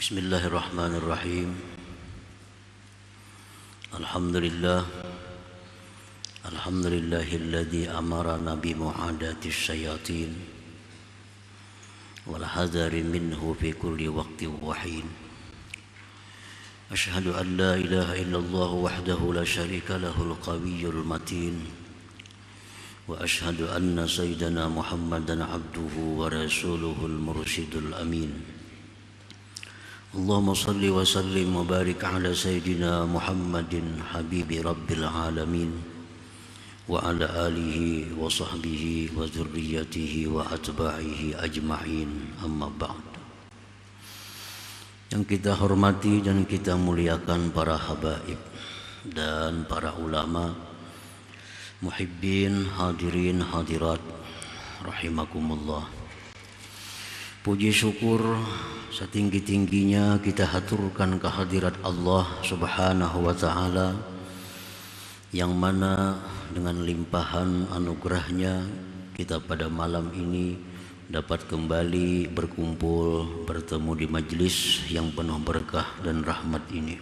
Bismillahirrahmanirrahim. Alhamdulillah. Alhamdulillahilladzi amarana bi mu'adatis syayatin wal hadari minhu fi kulli waqtin wa hin. Asyhadu an la ilaha illallah wahdahu la syarika lahul qawiyyul matin. Wa asyhadu anna sayyidana Muhammadan abduhu wa rasuluhul mursyidul amin. Allahumma salli wa sallim wa barik ala sayyidina Muhammadin habibi rabbil alamin wa ala alihi wa sahbihi wa zurriyatihi wa atba'ihi ajma'in, amma ba'd. Yang kita hormati dan kita muliakan para habaib dan para ulama, muhibbin, hadirin, hadirat rahimakumullah. Puji syukur setinggi-tingginya kita haturkan kehadirat Allah Subhanahu wa ta'ala, yang mana dengan limpahan anugerahnya kita pada malam ini dapat kembali berkumpul bertemu di majlis yang penuh berkah dan rahmat ini.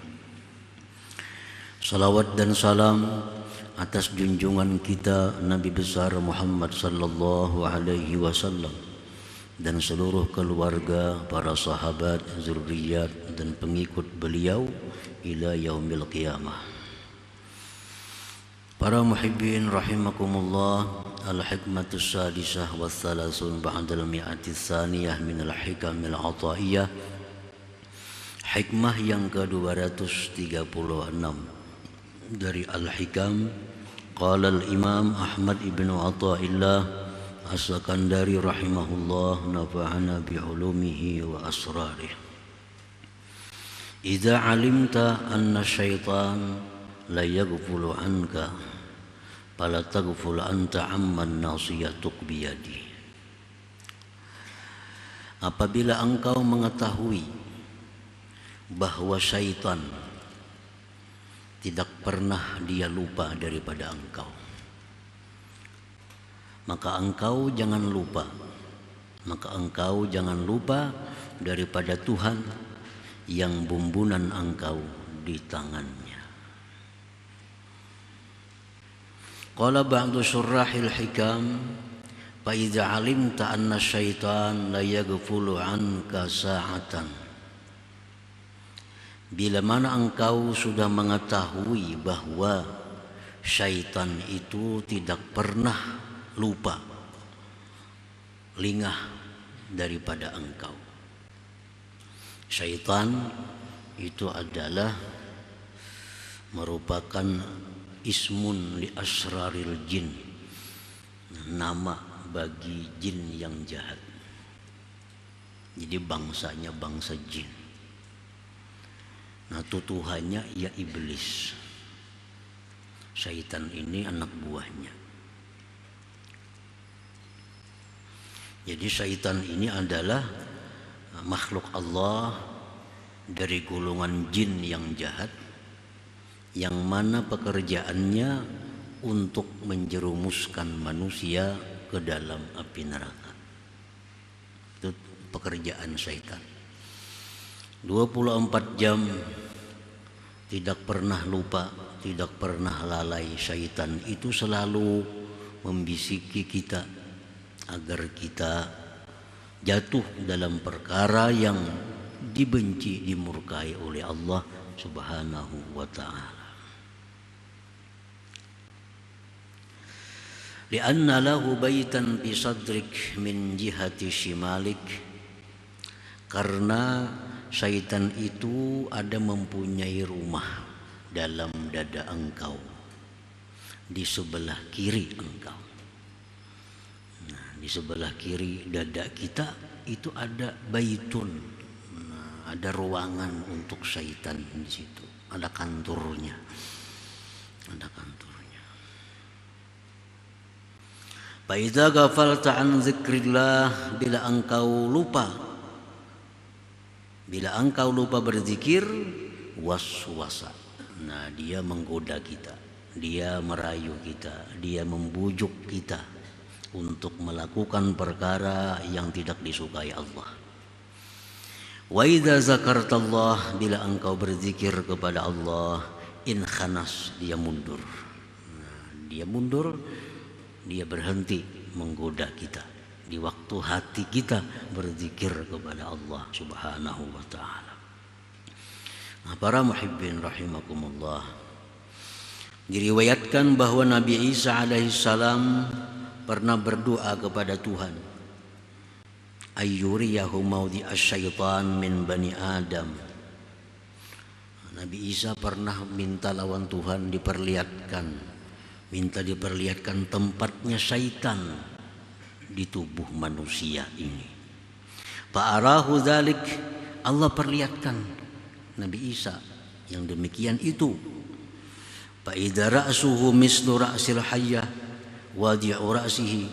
Salawat dan salam atas junjungan kita Nabi besar Muhammad sallallahu alaihi wasallam dan seluruh keluarga, para sahabat, zurriyat dan pengikut beliau ila yaumil qiyamah. Para muhibbin rahimakumullah, al-hikmatus sadisah wa thalathun ba'dal mi'atis tsaniyah min al-hikamil ataiyah. Hikmah yang ke-236 dari al-hikam. Qala al-imam Ahmad ibn Athaillah As-Sakandari rahimahullah, nafa'ana bi'ulumihi wa asrarih. Idza alimta anna syaitan la yaghfulu anka fala taghful anta amman nasiyatuk biyadi. Apabila engkau mengetahui bahwa syaitan tidak pernah dia lupa daripada engkau, maka engkau jangan lupa daripada Tuhan yang bumbunan engkau di tangannya. Qala ba'du syurrahil hikam, fa idza 'alimta anna syaitan la yaghfulu 'anka sa'atan. Bila mana engkau sudah mengetahui bahwa syaitan itu tidak pernah lupa, lingah daripada engkau. Syaitan itu adalah merupakan ismun li asraril jin, nama bagi jin yang jahat. Jadi bangsanya bangsa jin. Nah, tutuhannya ya iblis. Syaitan ini anak buahnya. Jadi syaitan ini adalah makhluk Allah dari golongan jin yang jahat, yang mana pekerjaannya untuk menjerumuskan manusia ke dalam api neraka. Itu pekerjaan syaitan. 24 jam tidak pernah lupa, tidak pernah lalai. Syaitan itu selalu membisiki kita agar kita jatuh dalam perkara yang dibenci, dimurkai oleh Allah Subhanahu wa ta'ala. Lianna lahu baitan fi sadrik min jihati shimalik. Karena syaitan itu ada mempunyai rumah dalam dada engkau, di sebelah kiri engkau. Di sebelah kiri dada kita itu ada baitun, ada ruangan untuk syaitan di situ, ada kantornya, Fa idza ghafalta an dzikrillah, bila engkau lupa berzikir, waswasa. Nah, dia menggoda kita, dia merayu kita, dia membujuk kita untuk melakukan perkara yang tidak disukai Allah. Wa idza zakartallah, bila engkau berzikir kepada Allah, in khanas, dia mundur. Dia mundur, dia berhenti menggoda kita di waktu hati kita berzikir kepada Allah Subhanahu wa taala. Nah, para muhibbin rahimakumullah, diriwayatkan bahwa Nabi Isa alaihissalam pernah berdoa kepada Tuhan, ayyuriyahu maudi asyaitan min bani Adam. Nabi Isa pernah minta lawan Tuhan minta diperlihatkan tempatnya syaitan di tubuh manusia ini. Fa'arahu dzalik, Allah perlihatkan Nabi Isa yang demikian itu. Fa idza ra'suhu mislu ra'sil hayyah wadi'u ra'sihi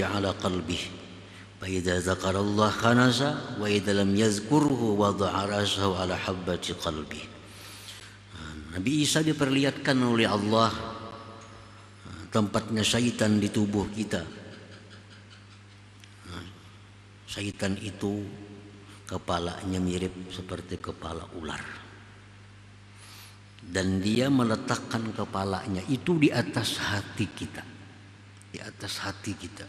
ala qalbihi. Fa idza dzakarallaha khanasa wa idza lam yazkurhu wada'a ra'sahu ala habbati qalbihi. Nabi Isa diperlihatkan oleh Allah tempatnya syaitan di tubuh kita. Syaitan itu kepalanya mirip seperti kepala ular, dan dia meletakkan kepalanya itu di atas hati kita, di atas hati kita.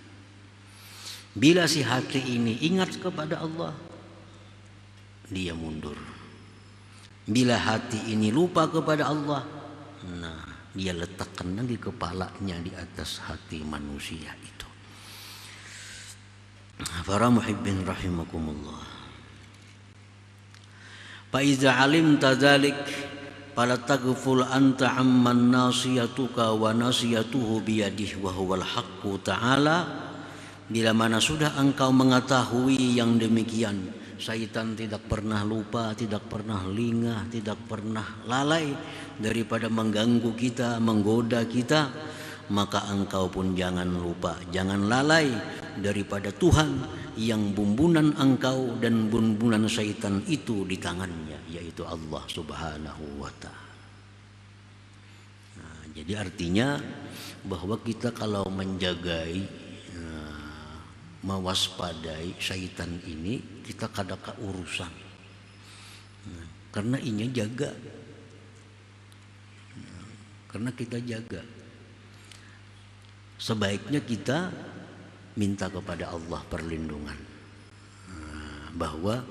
Bila si hati ini ingat kepada Allah, dia mundur. Bila hati ini lupa kepada Allah, nah, dia letakkan lagi kepalanya di atas hati manusia itu. Para muhibbin rahimakumullah, fa iza alimta dzalik fala taghful anta amman nasiyatuka wa nasiyatuhu biyadihi wa huwal haqqu ta'ala. Bila mana sudah engkau mengetahui yang demikian, syaitan tidak pernah lupa, tidak pernah lengah, tidak pernah lalai daripada mengganggu kita, menggoda kita, maka engkau pun jangan lupa, jangan lalai daripada Tuhan yang bumbunan engkau dan bumbunan syaitan itu di tangannya, yaitu Allah Subhanahu wa ta'ala. Nah, jadi artinya bahwa kita kalau menjagai, mewaspadai syaitan ini, kita kadang-kadang urusan. Karena ini jaga. Karena kita jaga. Sebaiknya kita minta kepada Allah perlindungan. Bahwa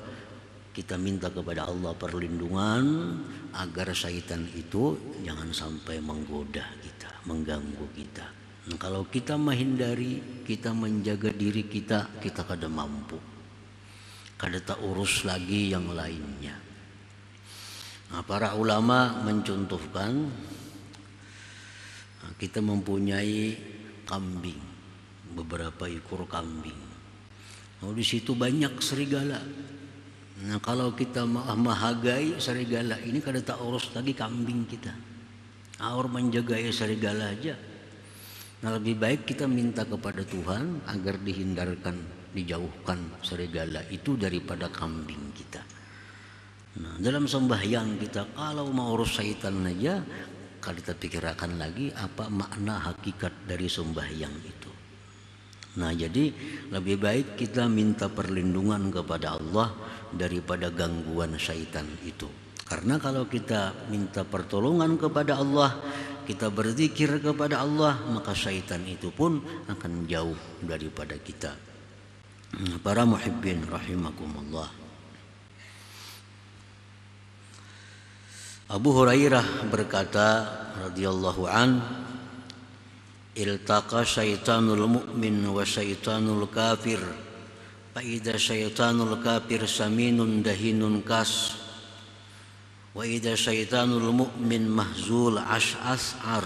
kita minta kepada Allah perlindungan agar syaitan itu jangan sampai menggoda kita, mengganggu kita. Nah, kalau kita menghindari, kita menjaga diri kita, kita kada mampu, kada tak urus lagi yang lainnya. Nah, para ulama mencontohkan, kita mempunyai kambing, beberapa ekor kambing. Oh, di situ banyak serigala. Nah, kalau kita menghargai serigala ini, kada tak urus lagi kambing kita. Orang menjaga serigala aja. Nah, lebih baik kita minta kepada Tuhan agar dihindarkan, dijauhkan serigala itu daripada kambing kita. Nah, dalam sembahyang kita kalau mau urus syaitan aja, kalau kita pikirkan lagi apa makna hakikat dari sembahyang itu. Nah, jadi lebih baik kita minta perlindungan kepada Allah daripada gangguan syaitan itu. Karena kalau kita minta pertolongan kepada Allah, kita berzikir kepada Allah, maka syaitan itu pun akan jauh daripada kita. Para muhibbin rahimakumullah, Abu Hurairah berkata radhiyallahu an, iltaqa syaitanul mu'min wa syaitanul kafir, fa idza syaitanul kafir saminun dahinun kas, wa idza syaitanul mu'min mahzul ash'ar.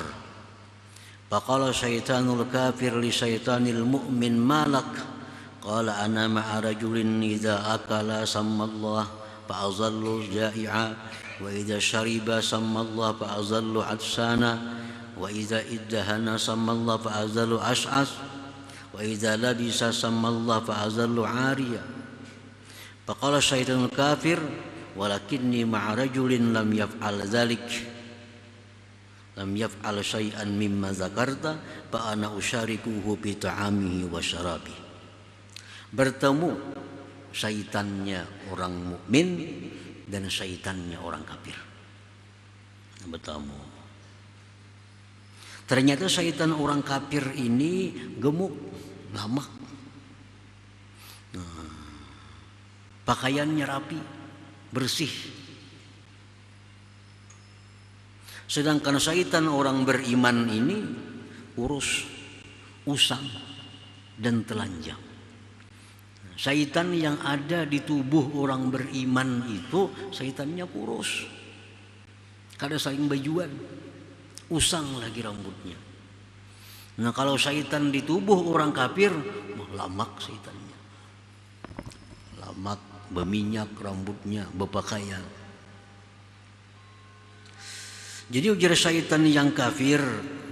Faqala syaitanul kafir li syaitanil mu'min malak, qala ana ma'a rajulin idza akala sammallah fa'azallu ja'i'a, wa idza syariba sammallah fa'azallu atsana, wa idza iddahana sammallah fa'azallu ash'as, wa idza labisa sammallah fa'azallu 'ariya. Faqala syaitanul kafir walakinni ma'a rajulin lam yaf'al dzalik, lam yaf'al syai'an mimma zakarta fa ana usyarikuhu bi ta'amihi wa syarabi. Bertemu syaitannya orang mukmin dan syaitannya orang kafir. Bertemu. Ternyata syaitan orang kafir ini gemuk, lamak. Pakaiannya rapi, bersih. Sedangkan syaitan orang beriman ini kurus, usang, dan telanjang. Syaitan yang ada di tubuh orang beriman itu syaitannya kurus, kada saling bajuan, usang lagi rambutnya. Nah kalau syaitan di tubuh orang kafir, lamak syaitannya, lamak, berminyak rambutnya, berpakaian. Jadi ujar syaitan yang kafir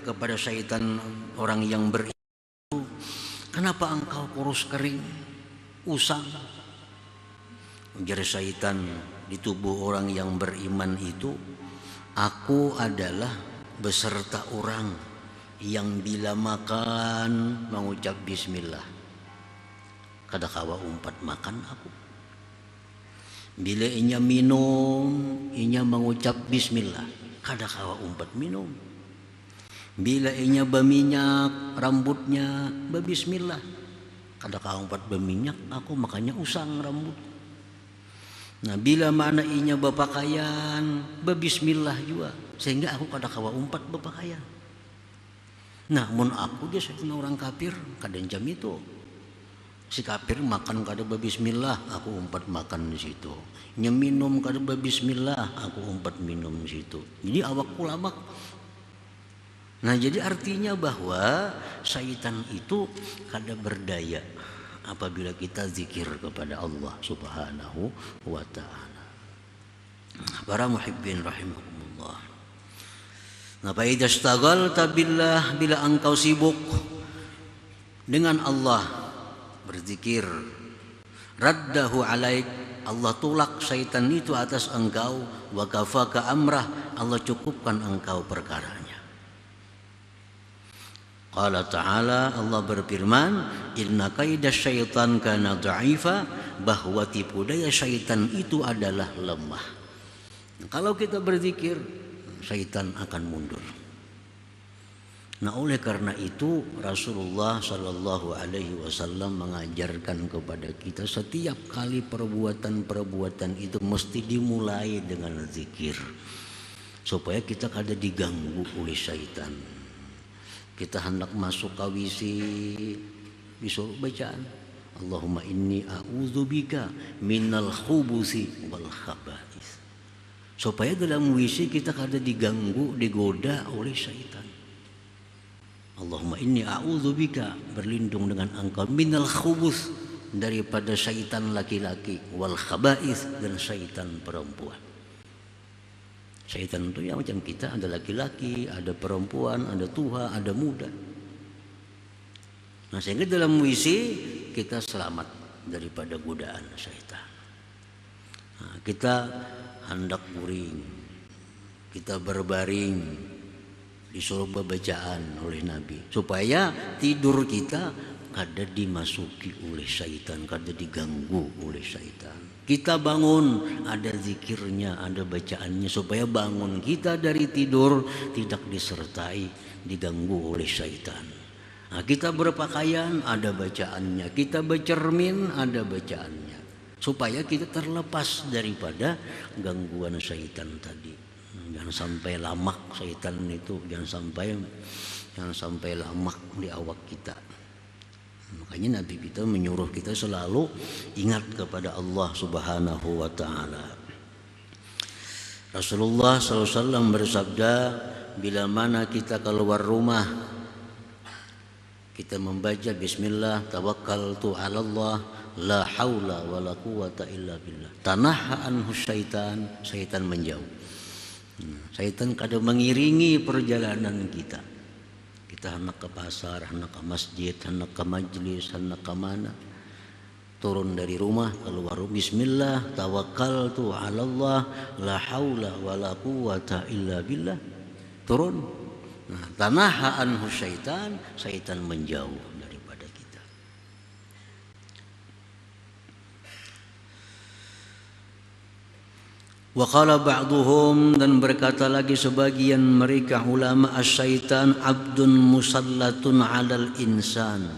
kepada syaitan orang yang beriman, kenapa engkau kurus kering, usang? Ujar syaitan di tubuh orang yang beriman itu, aku adalah beserta orang yang bila makan mengucap bismillah, kada kawa umpat makan aku. Bila inya minum, inya mengucap bismillah, kada kawa umpat minum. Bila inya berminyak rambutnya, berbismillah, kada kawa umpat berminyak aku, makanya usang rambut. Nah bila mana inya berpakaian, berbismillah juga, sehingga aku kada kawa umpat berpakaian. Nah mun aku dia syaitan orang kafir, kada jam itu. Si kafir makan kada berbismillah, aku umpat makan di situ. Minum kada berbismillah, aku umpat minum di situ. Jadi awakku lamak. Nah jadi artinya bahwa syaitan itu kada berdaya apabila kita zikir kepada Allah Subhanahu wa ta'ala. Para muhibbin rahimakumullah. Nah fa idza istaghalta billah, bila engkau sibuk dengan Allah berzikir, raddahu alaik, Allah tolak syaitan itu atas engkau, wa kafaka amrah, Allah cukupkan engkau perkaranya. Qala ta'ala, Allah berfirman, inna kaida syaitan kana dha'ifa, bahwa tipu daya syaitan itu adalah lemah. Kalau kita berzikir, syaitan akan mundur. Nah oleh karena itu Rasulullah Shallallahu Alaihi Wasallam mengajarkan kepada kita setiap kali perbuatan-perbuatan itu mesti dimulai dengan zikir, supaya kita kada diganggu oleh syaitan. Kita hendak masuk ke WC, disuruh bacaan Allahumma inni a'udzubika minal khubusi wal khaba'is, supaya dalam WC kita kada diganggu, digoda oleh syaitan. Allahumma inni a'udzubika, berlindung dengan engkau, minal khubus, daripada syaitan laki-laki, wal khaba'is, dan syaitan perempuan. Syaitan itu ya macam kita, ada laki-laki, ada perempuan, ada tua, ada muda. Nah sehingga dalam WC kita selamat daripada godaan syaitan. Nah, kita hendak guring, kita berbaring, disuruh bacaan oleh Nabi, supaya tidur kita kada dimasuki oleh syaitan, kada diganggu oleh syaitan. Kita bangun, ada zikirnya, ada bacaannya, supaya bangun kita dari tidur tidak disertai, diganggu oleh syaitan. Nah, kita berpakaian, ada bacaannya, kita bercermin, ada bacaannya, supaya kita terlepas daripada gangguan syaitan tadi. Jangan sampai lamak syaitan itu, jangan sampai lamak di awak kita. Makanya Nabi kita menyuruh kita selalu ingat kepada Allah Subhanahu wa ta'ala. Rasulullah SAW bersabda, bila mana kita keluar rumah, kita membaca bismillah tawakkaltu 'ala Allah la haula wala quwata illa billah, tanaha anhu syaitan, syaitan menjauh. Syaitan kadang mengiringi perjalanan kita. Kita hendak ke pasar, hendak ke masjid, hendak ke majlis, hendak ke mana, turun dari rumah, keluar bismillah tawakkaltu 'ala Allah la haula wala quwata illa billah, turun. Nah, tanaha anhu syaitan, syaitan menjauh daripada kita. Wa qala ba'duhum, dan berkata lagi sebagian mereka ulama, asyaitan abdun musallatun 'alal insan.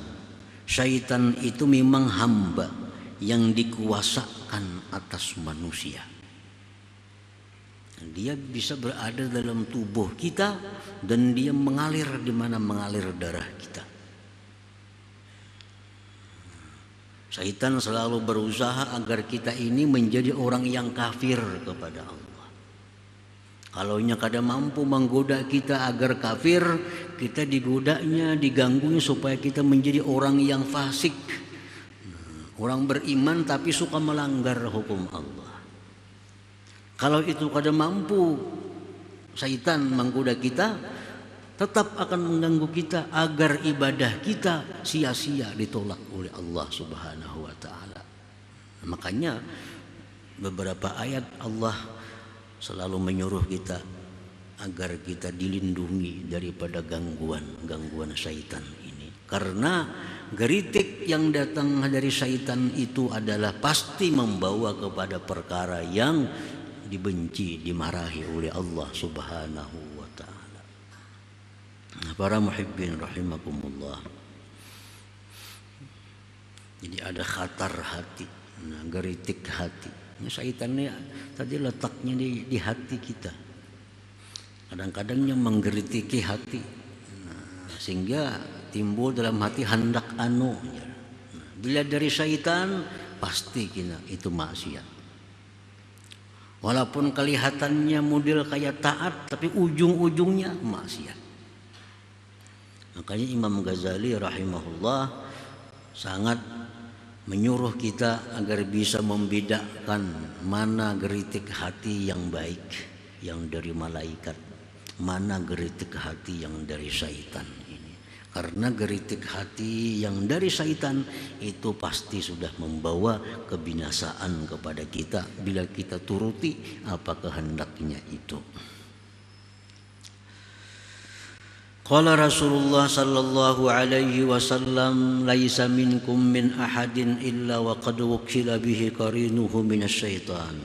Syaitan itu memang hamba yang dikuasakan atas manusia. Dia bisa berada dalam tubuh kita dan dia mengalir di mana mengalir darah kita. Syaitan selalu berusaha agar kita ini menjadi orang yang kafir kepada Allah. Kalau kada mampu menggoda kita agar kafir, kita digodanya, diganggunya supaya kita menjadi orang yang fasik. Orang beriman tapi suka melanggar hukum Allah. Kalau itu kada mampu syaitan menggoda kita, tetap akan mengganggu kita agar ibadah kita sia-sia ditolak oleh Allah Subhanahu wa taala. Makanya beberapa ayat Allah selalu menyuruh kita agar kita dilindungi daripada gangguan syaitan ini. Karena geritik yang datang dari syaitan itu adalah pasti membawa kepada perkara yang dibenci, dimarahi oleh Allah Subhanahu wa taala. Para muhibbin rahimakumullah. Jadi ada khatar hati, geritik hati. Syaitannya tadi letaknya di hati kita. Kadang-kadangnya menggeritiki hati, sehingga timbul dalam hati hendak anu. Bila dari syaitan pasti kena itu maksiat. Walaupun kelihatannya model kayak taat, tapi ujung-ujungnya maksiat. Makanya Imam Ghazali rahimahullah sangat menyuruh kita agar bisa membedakan mana geritik hati yang baik, yang dari malaikat, mana geritik hati yang dari syaitan ini. Karena geritik hati yang dari syaitan itu pasti sudah membawa kebinasaan kepada kita bila kita turuti apa kehendaknya itu. Qala Rasulullah sallallahu alaihi wasallam, laisa minkum min ahadin illa wa qad wukila bihi qarinuhu minasyaitan.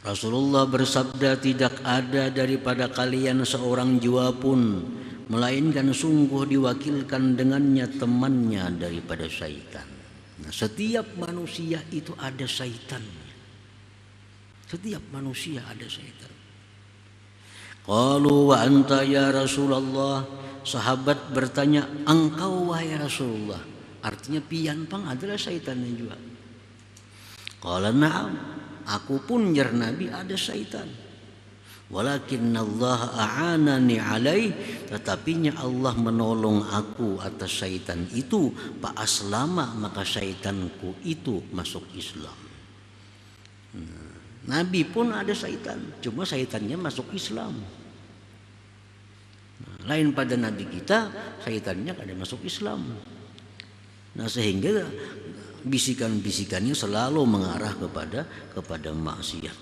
Rasulullah bersabda, tidak ada daripada kalian seorang jua pun melainkan sungguh diwakilkan dengannya temannya daripada syaitan. Nah, setiap manusia itu ada syaitannya. Setiap manusia ada syaitan. Qalu wa anta ya Rasulullah. Sahabat bertanya, engkau wahai Rasulullah. Artinya pian pang adalah syaitannya juga. Qala na'am, aku pun jar Nabi ada syaitan. Walakinna Allah a'anani alaih, tetapinya Allah menolong aku atas syaitan itu. Fa aslama, maka syaitanku itu masuk Islam. Nabi pun ada syaitan, cuma syaitannya masuk Islam. Lain pada Nabi kita, syaitannya kada masuk Islam. Nah, sehingga bisikan-bisikannya selalu mengarah kepada maksiat.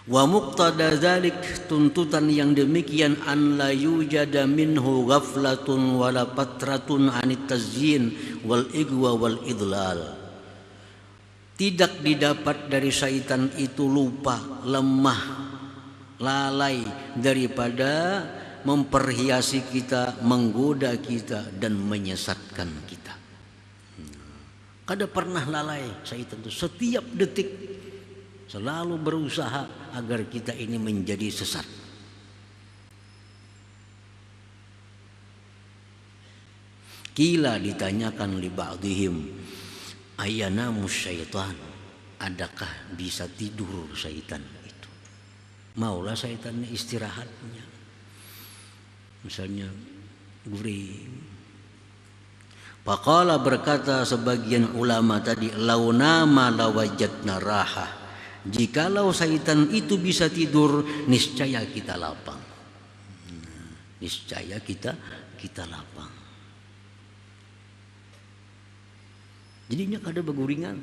Wa muqtada dzalik, tuntutan yang demikian, an la yujada minhu ghaflatun wala patratun anit tazyin wal igwa wal idlal. Tidak didapat dari syaitan itu lupa, lemah, lalai daripada memperhiasi kita, menggoda kita dan menyesatkan kita. Kada pernah lalai syaitan itu, setiap detik selalu berusaha agar kita ini menjadi sesat. Kila ditanyakan li ba'dihim, ayanamu syaitan, adakah bisa tidur syaitan itu? Maulah syaitannya istirahatnya. Misalnya guring. Faqala, berkata sebagian ulama tadi, launama lawajadna raha. Jikalau syaitan itu bisa tidur, niscaya kita lapang. Niscaya kita lapang. Jadinya kada beguringan.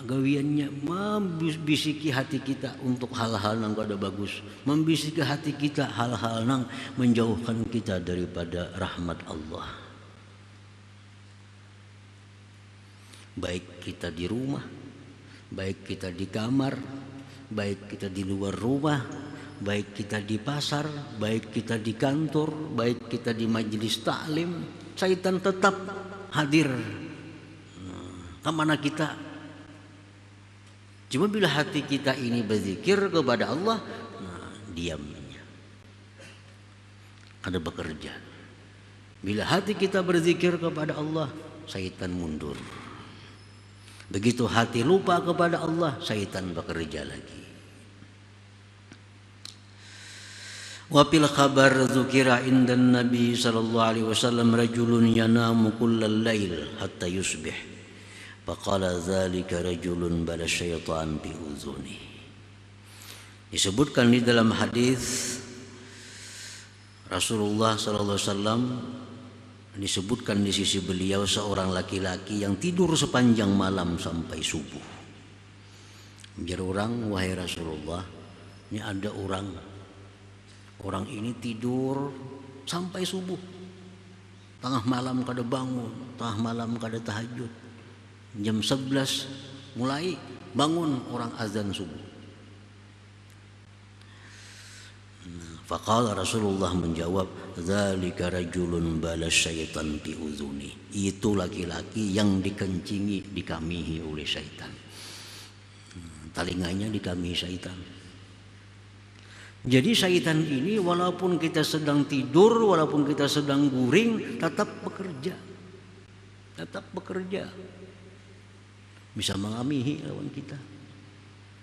gawiannya membisiki hati kita untuk hal-hal yang kada bagus, membisiki hati kita hal-hal yang menjauhkan kita daripada rahmat Allah. Baik kita di rumah, baik kita di kamar, baik kita di luar rumah, baik kita di pasar, baik kita di kantor, baik kita di majelis taklim, syaitan tetap hadir. Kemana kita? Cuma bila hati kita ini berzikir kepada Allah, diamnya ada bekerja. Bila hati kita berzikir kepada Allah, syaitan mundur. Begitu hati lupa kepada Allah, syaitan bekerja lagi. Wa fil khabar dzukira indan Nabi sallallahu alaihi wasallam rajulun yanamu kullal lail hatta yusbih. Faqala dzalika rajulun bala syaitan bi uzuni. Disebutkan di dalam hadis Rasulullah sallallahu alaihi wasallam, disebutkan di sisi beliau seorang laki-laki yang tidur sepanjang malam sampai subuh. Menjadi orang, wahai Rasulullah, ini ada orang ini tidur sampai subuh, tengah malam kada bangun, tengah malam kada tahajud, jam 11 mulai bangun orang azan subuh. Faqala Rasulullah menjawab, dzalika rajulun bala syaitan fi uzuni. Itu laki-laki yang dikencingi, dikamihi oleh syaitan. Telinganya dikamihi syaitan. Jadi syaitan ini walaupun kita sedang tidur, walaupun kita sedang guring, tetap bekerja. Tetap bekerja. Bisa mengamihi lawan kita,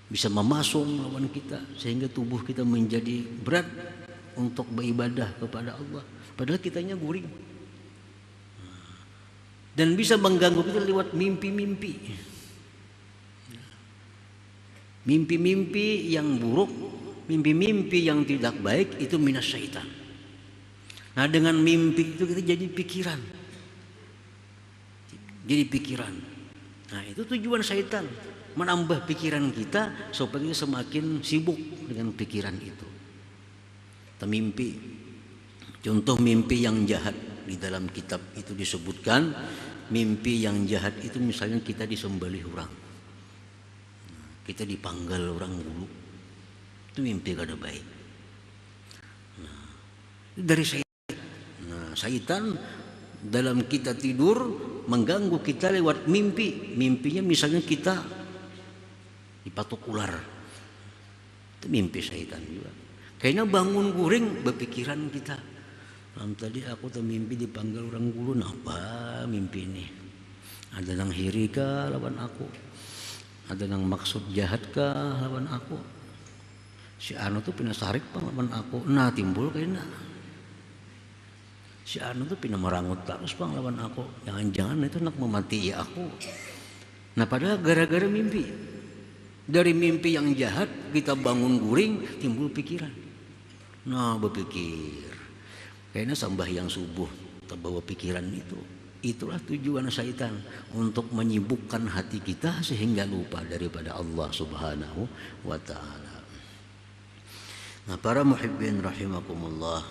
bisa memasung lawan kita, sehingga tubuh kita menjadi berat untuk beribadah kepada Allah, padahal kitanya guring. Dan bisa mengganggu kita lewat mimpi-mimpi. Mimpi-mimpi yang buruk, mimpi-mimpi yang tidak baik, itu minas syaitan. Nah, dengan mimpi itu kita jadi pikiran. Jadi pikiran. Nah, itu tujuan syaitan, menambah pikiran kita supaya kita semakin sibuk dengan pikiran itu. Mimpi, contoh mimpi yang jahat di dalam kitab itu disebutkan, mimpi yang jahat itu misalnya kita disembelih orang, kita dipanggal orang dulu, itu mimpi kada baik. Dari syaitan. Syaitan dalam kita tidur mengganggu kita lewat mimpi. Mimpinya misalnya kita dipatuk ular, itu mimpi syaitan juga. Kayaknya bangun guring berpikiran kita, tadi aku mimpi dipanggil orang gulun, apa mimpi ini? Ada yang hiri kah lawan aku? Ada yang maksud jahat kah lawan aku? Si anu tuh pina sarik pang lawan aku. Nah, timbul kayaknya si anu tuh pina merangut terus pang lawan aku. Jangan-jangan itu nak memati aku. Nah, padahal gara-gara mimpi. Dari mimpi yang jahat kita bangun guring, timbul pikiran. Nah, berpikir kayaknya sembahyang subuh terbawa pikiran itu. Itulah tujuan syaitan, untuk menyibukkan hati kita sehingga lupa daripada Allah Subhanahu wa ta'ala. Nah, para muhibbin rahimakumullah,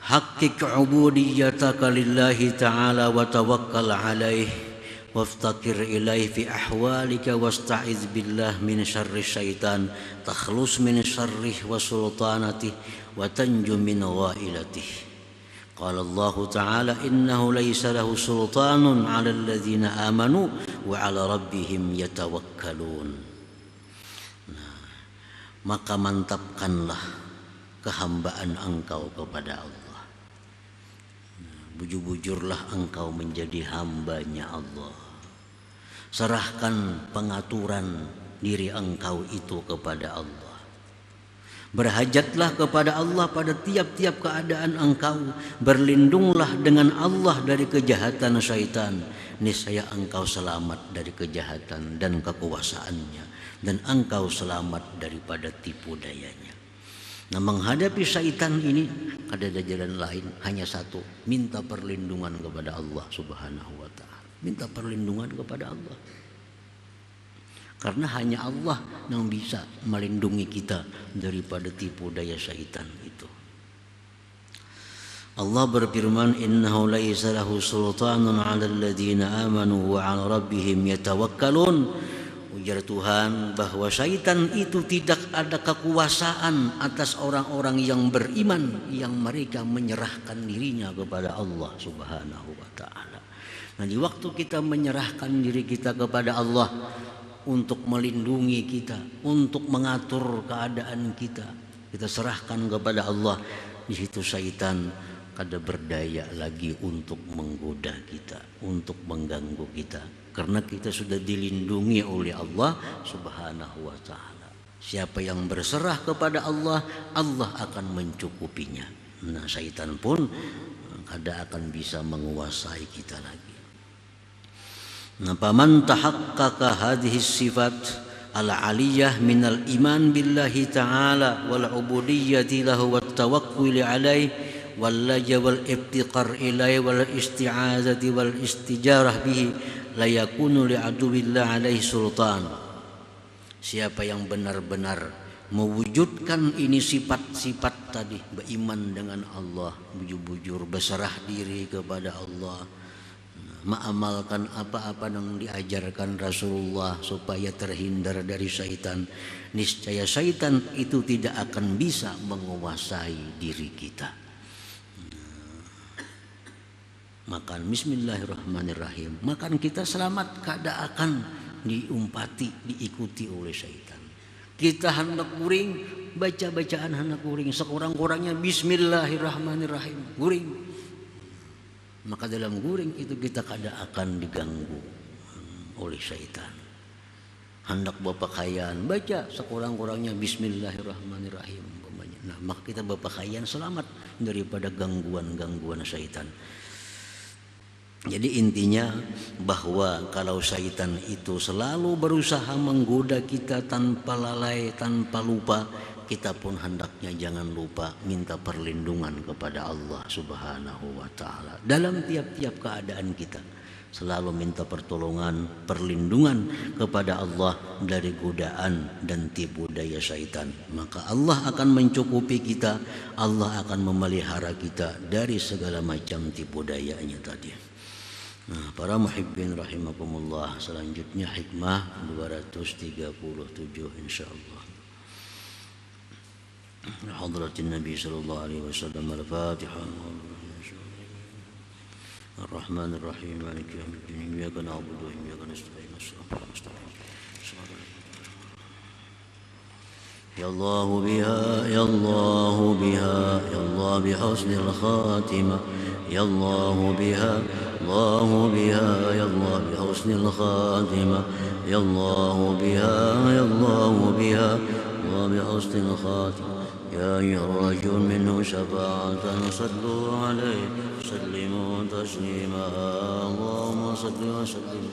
haqqik ubudiyataka lillahi ta'ala wa tawakkal alaih waftakir ilaih fi ahwalika wasta'iz billah min syarri syaitan takhlus min syarrih wa sultanatih wa tanju min ghailatih. Qala Allah ta'ala innahu laysa lahu sultanun 'ala alladhina amanu wa 'ala rabbihim yatawakkalun. Nah, maka mantapkanlah kehambaan engkau kepada Allah. Bujur-bujurlah engkau menjadi hambanya Allah. Serahkan pengaturan diri engkau itu kepada Allah. Berhajatlah kepada Allah pada tiap-tiap keadaan engkau. Berlindunglah dengan Allah dari kejahatan syaitan. Niscaya engkau selamat dari kejahatan dan kekuasaannya, dan engkau selamat daripada tipu dayanya. Nah, menghadapi syaitan ini ada jalan lain, hanya satu, minta perlindungan kepada Allah Subhanahu wa ta'ala. Minta perlindungan kepada Allah. Karena hanya Allah yang bisa melindungi kita daripada tipu daya syaitan itu. Allah berfirman, innahu laisa lahu sultanun 'alal ladzina amanu wa 'ala rabbihim yatawakkalun. Ujar Tuhan bahwa syaitan itu tidak ada kekuasaan atas orang-orang yang beriman, yang mereka menyerahkan dirinya kepada Allah Subhanahu wa taala. Nah, di waktu kita menyerahkan diri kita kepada Allah untuk melindungi kita, untuk mengatur keadaan kita, kita serahkan kepada Allah, di situ syaitan kada berdaya lagi untuk menggoda kita, untuk mengganggu kita, karena kita sudah dilindungi oleh Allah Subhanahu wa taala. Siapa yang berserah kepada Allah, Allah akan mencukupinya. Nah, syaitan pun kada akan bisa menguasai kita lagi. Nah, paman tahaqqaqa hadhihi sifat al-aliyah minal iman billahi ta'ala wal ubudiyyati lahu wat tawakkul alaihi wal laja wal ibtiqar ilaihi wal isti'azati wal istijarah bihi la yakunu li aduwillah alaihi sultan. Siapa yang benar-benar mewujudkan ini sifat-sifat tadi, beriman dengan Allah, bujur-bujur berserah diri kepada Allah, mengamalkan apa-apa yang diajarkan Rasulullah supaya terhindar dari syaitan, niscaya syaitan itu tidak akan bisa menguasai diri kita. Makan bismillahirrahmanirrahim, makan kita selamat, kada akan diumpati, diikuti oleh syaitan. Kita hendak guring, baca bacaan hendak guring, sekurang-kurangnya bismillahirrahmanirrahim, guring. Maka dalam guring itu kita kada akan diganggu oleh syaitan. Hendak berpakaian, baca sekurang-kurangnya bismillahirrahmanirrahim. Nah, maka kita berpakaian selamat daripada gangguan-gangguan syaitan. Jadi intinya bahwa kalau syaitan itu selalu berusaha menggoda kita tanpa lalai, tanpa lupa, kita pun hendaknya jangan lupa minta perlindungan kepada Allah Subhanahu wa taala dalam tiap-tiap keadaan kita. Selalu minta pertolongan, perlindungan kepada Allah dari godaan dan tipu daya syaitan. Maka Allah akan mencukupi kita, Allah akan memelihara kita dari segala macam tipu dayanya tadi. Nah, para muhibbin rahimakumullah, selanjutnya hikmah 237 insyaallah. Hadratin Nabi sallallahu alaihi wasallam. Al-Fatihah. Ar-Rahman Ar-Rahim, Maliki yaumiddin, iyyaka na'budu wa iyyaka nasta'in, ihdinas mustaqim. Ya Allah biha, ya Allah biha, ya Allah bihusnil khatimah. Ya Allah biha, Allah biha, ya Allah bihusnil khatimah. Ya Allah biha, ya Allah biha, Allah bihusnil khatimah. يا أيها الرجل منه شفاعة صلوا عليه سلموا تسليما اللهم صل وسلم